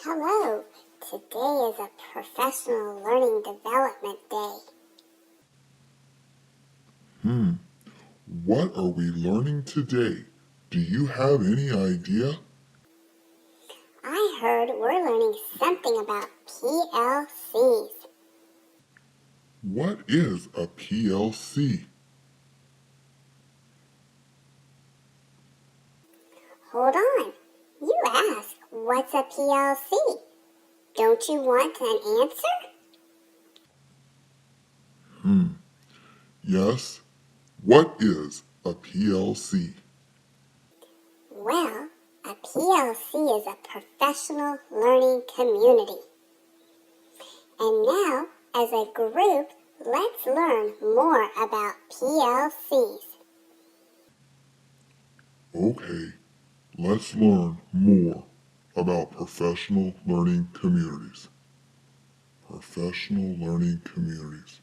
Hello, today is a professional learning development day. What are we learning today? Do you have any idea? I heard we're learning something about PLCs. What is a PLC? Hold on, you ask, what's a PLC? Don't you want an answer? Yes. What is a PLC? Well, a PLC is a professional learning community. And now, as a group, let's learn more about PLCs. Okay, let's learn more about professional learning communities. Professional learning communities.